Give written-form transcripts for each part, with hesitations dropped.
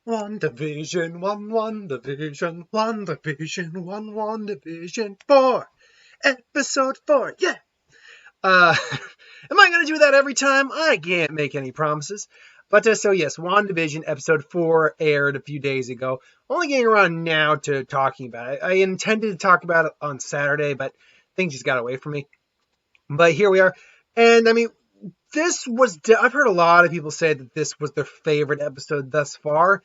Wandavision, Wandavision, Wandavision, Wandavision 4, episode 4, yeah! Am I going to do that every time? I can't make any promises. But so yes, WandaVision episode 4 aired a few days ago. Only getting around now to talking about it. I intended to talk about it on Saturday, but things just got away from me. But here we are. And I mean, I've heard a lot of people say that this was their favorite episode thus far.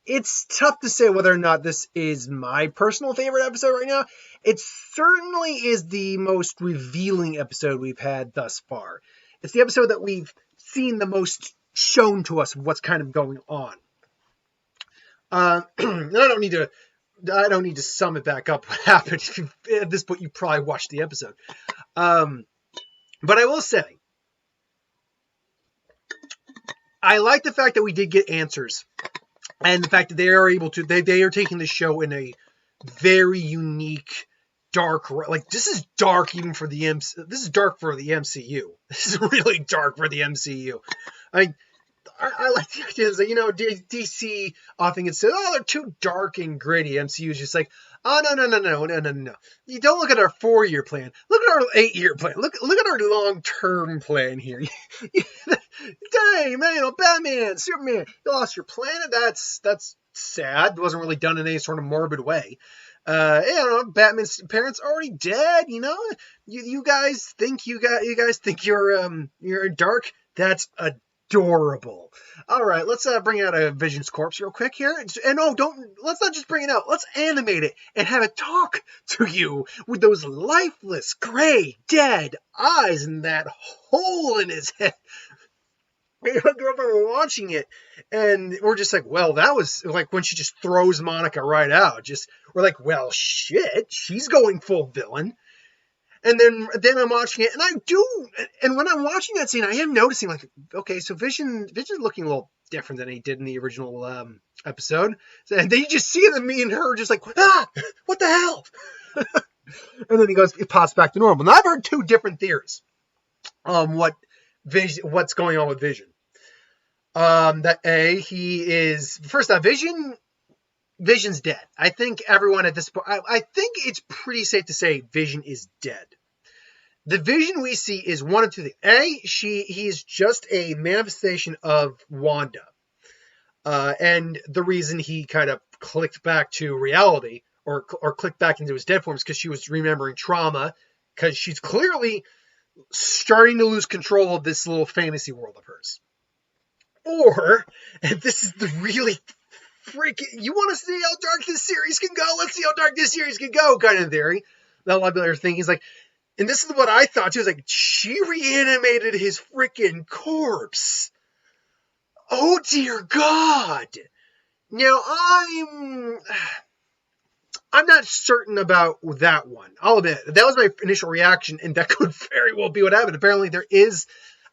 It's tough to say whether or not this is my personal favorite episode right now. It certainly is the most revealing episode we've had thus far. It's the episode that we've seen the most shown to us what's kind of going on. I don't need to sum it back up what happened. At this point, you probably watched the episode. But I will say, I like the fact that we did get answers. And the fact that they are able to, they are taking the show in a very unique, dark, like this is dark even for the this is dark for the MCU. This is really dark for the MCU. I like the idea that, DC often gets said, oh, they're too dark and gritty. MCU is just like, oh, no. You don't look at our 4-year plan. Look at our 8-year plan. Look at our long-term plan here. Dang, man, Batman, Superman, you lost your planet. That's sad. It wasn't really done in any sort of morbid way. Batman's parents are already dead. You guys think you're dark. That's adorable. All right, let's bring out a Vision's corpse real quick here. And let's not just bring it out. Let's animate it and have it talk to you with those lifeless, gray, dead eyes and that hole in his head. Me and my girlfriend were watching it, and we're just like, well, that was like when she just throws Monica right out. We're like, well, shit, she's going full villain. And then I'm watching it, and when I'm watching that scene, I am noticing, like, okay, so Vision's looking a little different than he did in the original episode. And then you just see me and her just like, what the hell? And then it pops back to normal. Now, I've heard two different theories on what's going on with Vision. Vision's dead. I think everyone at this point, I think it's pretty safe to say Vision is dead. The Vision we see is one of two things. He's just a manifestation of Wanda. And the reason he kind of clicked back to reality or clicked back into his dead form is because she was remembering trauma, because she's clearly starting to lose control of this little fantasy world of hers. Or, and this is the really freaking, you want to see how dark this series can go? Let's see how dark this series can go kind of theory. That lot of other thing is like, and this is what I thought too, is like, she reanimated his freaking corpse. Oh dear God. Now I'm not certain about that one. I'll admit, that was my initial reaction, and that could very well be what happened. Apparently, there is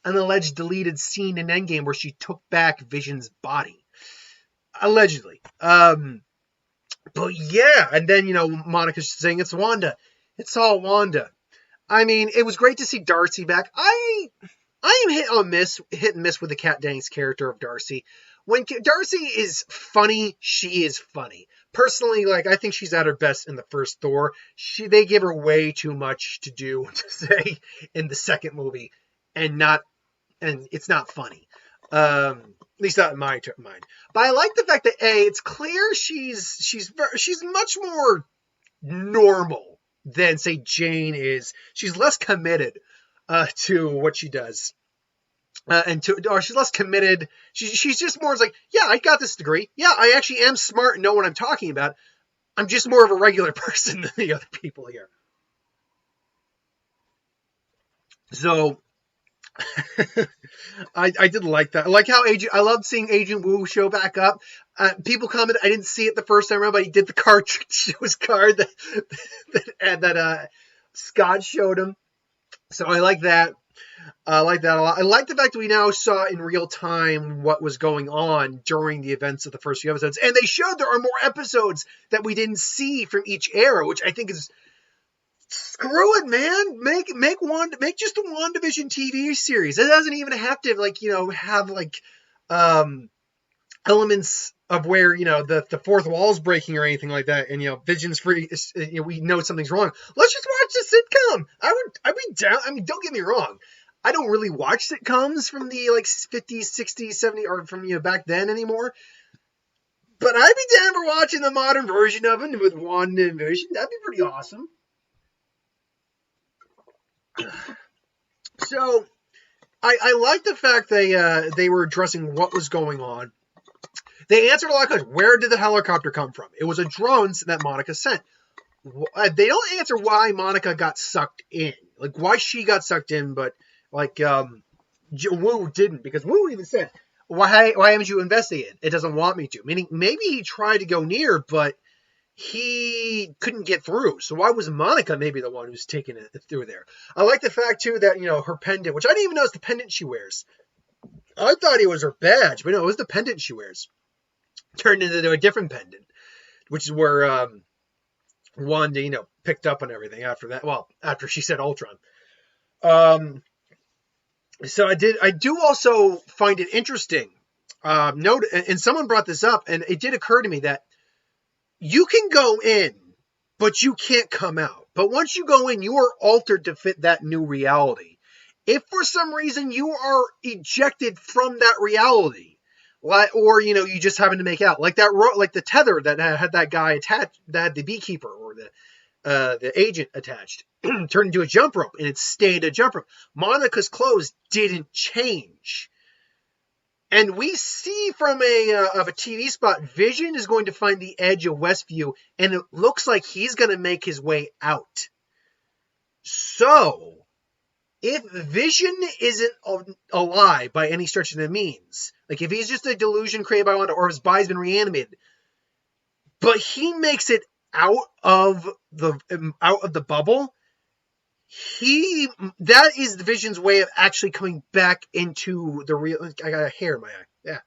an alleged deleted scene in Endgame where she took back Vision's body. Allegedly. But yeah, and then, Monica's saying it's Wanda. It's all Wanda. I mean, it was great to see Darcy back. I am hit and miss with the Kat Dennings character of Darcy. When Darcy is funny, she is funny. Personally, I think she's at her best in the first Thor. They give her way too much to do, to say, in the second movie, and it's not funny. At least not in my mind. But I like the fact that it's clear she's much more normal than, say, Jane is. She's less committed to what she does. Or she's less committed. She's just more like, yeah, I got this degree. Yeah, I actually am smart and know what I'm talking about. I'm just more of a regular person than the other people here. So, I did like that. I like how I loved seeing Agent Wu show back up. People commented, I didn't see it the first time around, but he did the card trick to show his card that Scott showed him. So I like that. I like that a lot. I like the fact that we now saw in real time what was going on during the events of the first few episodes. And they showed there are more episodes that we didn't see from each era, which I think is, screw it, man. Make just a WandaVision TV series. It doesn't even have to, have elements of where, the fourth wall's breaking or anything like that, and, Vision's free, we know something's wrong. Let's just watch the sitcom. I'd be down. I mean, don't get me wrong. I don't really watch sitcoms from the, 50s, 60s, 70s, or from, back then anymore. But I'd be down for watching the modern version of it with WandaVision. That'd be pretty awesome. So, I like the fact they were addressing what was going on. They answered a lot of questions. Where did the helicopter come from? It was a drone that Monica sent. They don't answer why Monica got sucked in. Like, why she got sucked in, but, Wu didn't. Because Wu even said, why haven't you investigated? It doesn't want me to. Meaning, maybe he tried to go near, but he couldn't get through. So why was Monica maybe the one who's taking it through there? I like the fact, too, that, her pendant, which I didn't even know is the pendant she wears. I thought it was her badge, but no, it was the pendant she wears. Turned into a different pendant, which is where Wanda, picked up on everything after that. Well, after she said Ultron. So I do also find it interesting. And someone brought this up, and it did occur to me that you can go in, but you can't come out. But once you go in, you are altered to fit that new reality. If for some reason you are ejected from that reality, or, you just happen to make out like that, like the tether that had that guy attached, that had the beekeeper or the agent attached, turned into a jump rope, and it stayed a jump rope. Monica's clothes didn't change, and we see from a TV spot, Vision is going to find the edge of Westview, and it looks like he's going to make his way out. So, if Vision isn't alive by any stretch of the means, like if he's just a delusion created by Wanda, or his body's been reanimated, but he makes it out of the bubble, that is the Vision's way of actually coming back into the real. I got a hair in my eye.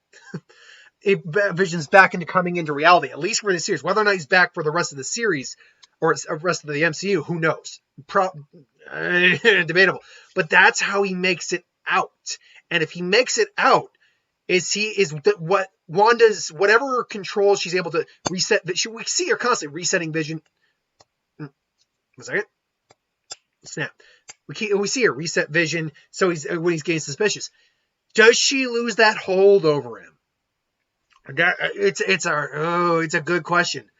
Yeah, Vision's back into coming into reality, at least for the series. Whether or not he's back for the rest of the series or the rest of the MCU, who knows? Debatable. But that's how he makes it out. And if he makes it out, what Wanda's, whatever control she's able to reset, we see her constantly resetting Vision. 1 second. Snap. We see her reset Vision, so when he's getting suspicious. Does she lose that hold over him? It's a good question.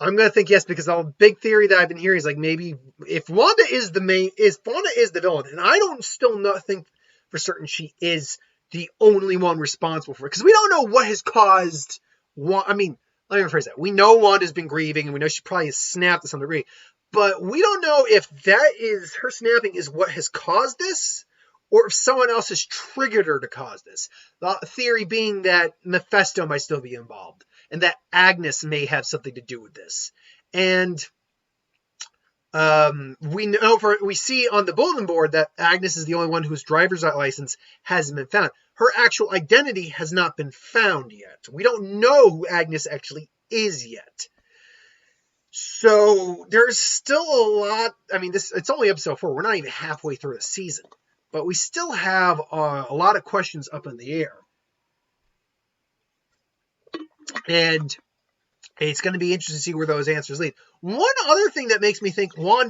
I'm going to think yes, because the big theory that I've been hearing is like maybe if Wanda is the villain, and I don't still not think for certain she is the only one responsible for it, because we don't know what has caused. I mean, let me rephrase that. We know Wanda's been grieving, and we know she probably has snapped to some degree, but we don't know if that is her snapping is what has caused this, or if someone else has triggered her to cause this. The theory being that Mephisto might still be involved, and that Agnes may have something to do with this. And we see on the bulletin board that Agnes is the only one whose driver's license hasn't been found. Her actual identity has not been found yet. We don't know who Agnes actually is yet. So there's still a lot. I mean, it's only episode 4. We're not even halfway through the season. But we still have a lot of questions up in the air. And it's going to be interesting to see where those answers lead. One other thing that makes me think while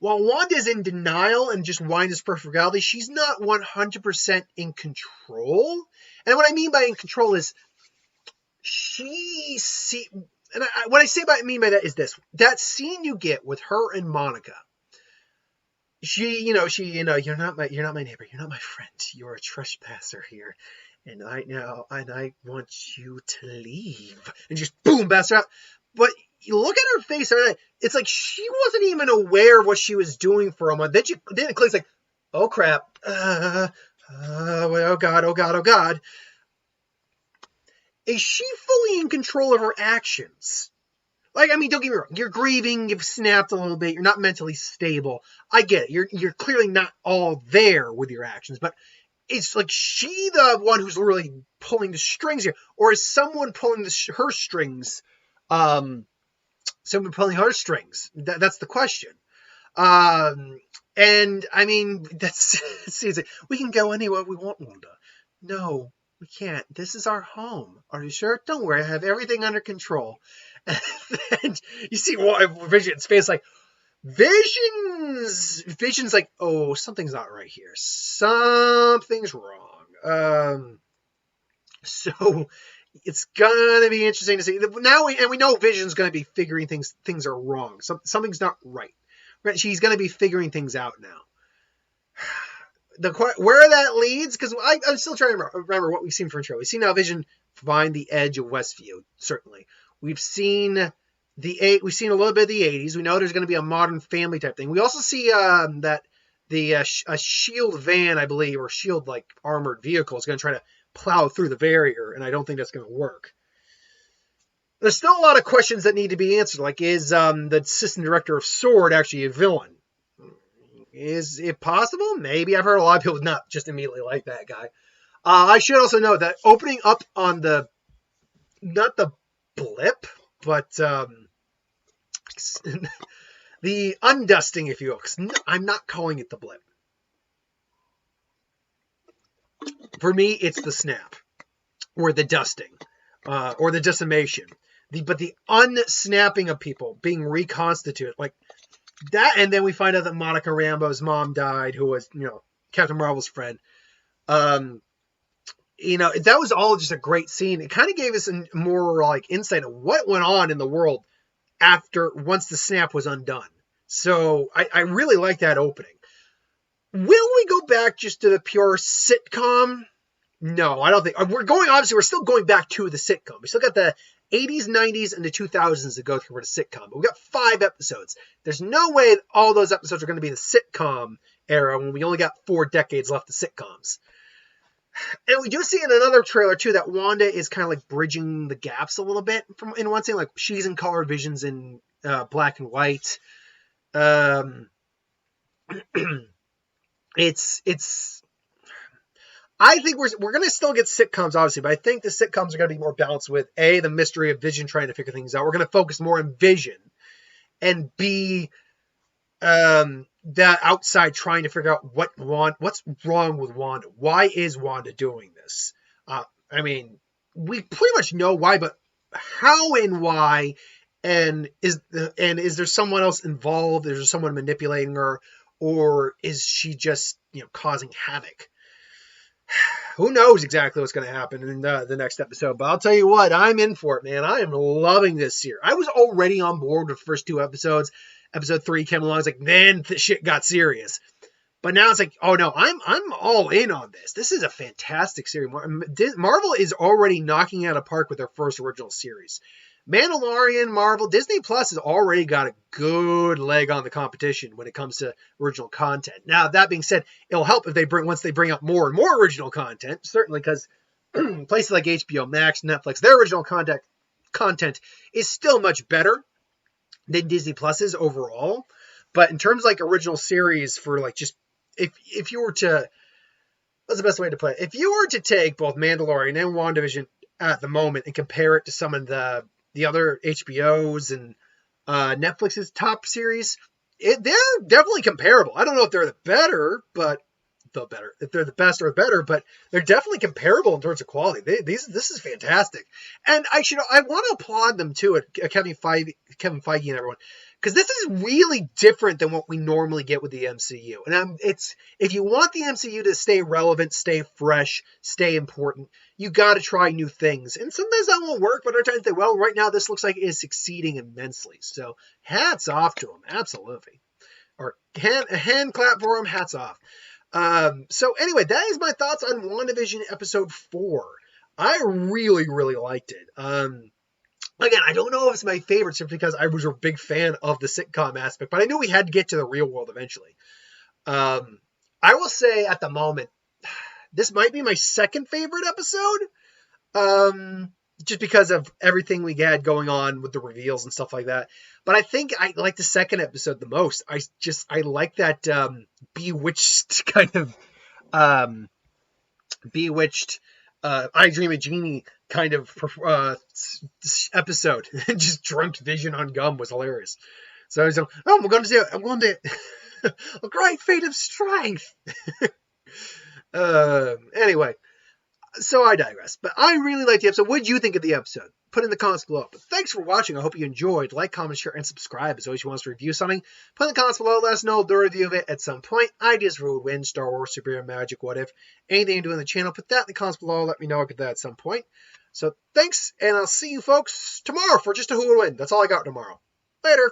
Wanda is in denial and just Wanda's perfect reality, she's not 100% in control. And what I mean by in control is what I mean by that is this. That scene you get with her and Monica, you're not my neighbor, you're not my friend, you're a trespasser here. And I want you to leave. And just boom, bats her out. But you look at her face, it's like she wasn't even aware of what she was doing for a moment. Then it clicks like, oh crap. Oh God. Is she fully in control of her actions? Like, I mean, don't get me wrong. You're grieving, you've snapped a little bit, you're not mentally stable. I get it. You're clearly not all there with your actions, but it's like she the one who's really pulling the strings here, or is someone pulling her strings? Someone pulling her strings. That's the question. And I mean, we can go anywhere we want, Wanda. No, We can't. This is our home. Are you sure? Don't worry. I have everything under control. And you see Vision's face like, Vision's like, oh, something's not right here. Something's wrong. So it's gonna be interesting to see. Now we know Vision's gonna be figuring things are wrong. Something's not right. She's gonna be figuring things out now. Where that leads, because I'm still trying to remember what we've seen from the show. We've seen now Vision find the edge of Westview, certainly. We've seen a little bit of the 80s. We know there's going to be a Modern Family type thing. We also see that a shield van, I believe, or shield like armored vehicle is going to try to plow through the barrier, and I don't think that's going to work. There's still a lot of questions that need to be answered, like is the assistant director of S.W.O.R.D. actually a villain? Is it possible? Maybe. I've heard a lot of people not just immediately like that guy. I should also note that opening up on not the blip, but the undusting, if you will. I'm not calling it the blip. For me, it's the snap, or the dusting, or the decimation. But the unsnapping of people being reconstituted, like that, and then we find out that Monica Rambeau's mom died, who was, Captain Marvel's friend. That was all just a great scene. It kind of gave us more like insight of what went on in the world once the snap was undone. So I really like that opening. Will we go back just to the pure sitcom? No, I don't think. We're still going back to the sitcom. We still got the 80s, 90s, and the 2000s to go through for the sitcom. But we've got 5 episodes. There's no way all those episodes are going to be the sitcom era when we only got 4 decades left of sitcoms. And we do see in another trailer, too, that Wanda is kind of like bridging the gaps a little bit. In one scene, like she's in color, Vision's in black and white. I think we're going to still get sitcoms, obviously, but I think the sitcoms are going to be more balanced with, A, the mystery of Vision trying to figure things out. We're going to focus more on Vision, and B, that outside trying to figure out what's wrong with Wanda. Why is Wanda doing this? We pretty much know why, but how and why, and is there someone else involved? Is there someone manipulating her, or is she just causing havoc? Who knows exactly what's going to happen in the next episode, but I'll tell you what, I'm in for it, man. I am loving this series. I was already on board with the first 2 episodes. Episode 3 came along. It's like, then the shit got serious. But now it's like, oh no, I'm all in on this. This is a fantastic series. Marvel is already knocking it out of the park with their first original series. Mandalorian, Marvel, Disney Plus has already got a good leg on the competition when it comes to original content. Now, that being said, it'll help if once they bring up more and more original content, certainly, because places like HBO Max, Netflix, their original content is still much better than Disney Plus's overall. But in terms of like original series for like just if you were to, what's the best way to put it? If you were to take both Mandalorian and WandaVision at the moment and compare it to some of the other HBO's and Netflix's top series, they're definitely comparable. I don't know if they're if they're the best or better, but they're definitely comparable in terms of quality. This is fantastic. And I want to applaud them too, at Kevin Feige and everyone, because this is really different than what we normally get with the MCU. And if you want the MCU to stay relevant, stay fresh, stay important, you got to try new things. And sometimes that won't work, but they're trying to think, well, right now this looks like it is succeeding immensely. So hats off to them, absolutely. Or a hand clap for them, hats off. So anyway, that is my thoughts on WandaVision episode 4. I really, really liked it. Again, I don't know if it's my favorite simply because I was a big fan of the sitcom aspect, but I knew we had to get to the real world eventually. I will say at the moment, this might be my second favorite episode. Just because of everything we had going on with the reveals and stuff like that. But I think I like the second episode the most. I like that bewitched kind of I Dream of Jeannie kind of episode. Just drunk Vision on gum was hilarious. So I was like, I'm going to a great feat of strength. Anyway. So I digress. But I really liked the episode. What did you think of the episode? Put in the comments below. But thanks for watching. I hope you enjoyed. Like, comment, share, and subscribe. As always, if you want us to review something, put in the comments below. Let us know the review of it at some point. Ideas for win, Star Wars, superhero, magic, what if. Anything you do on the channel, put that in the comments below. Let me know. I'll get that at some point. So thanks, and I'll see you folks tomorrow for just a who would win. That's all I got tomorrow. Later.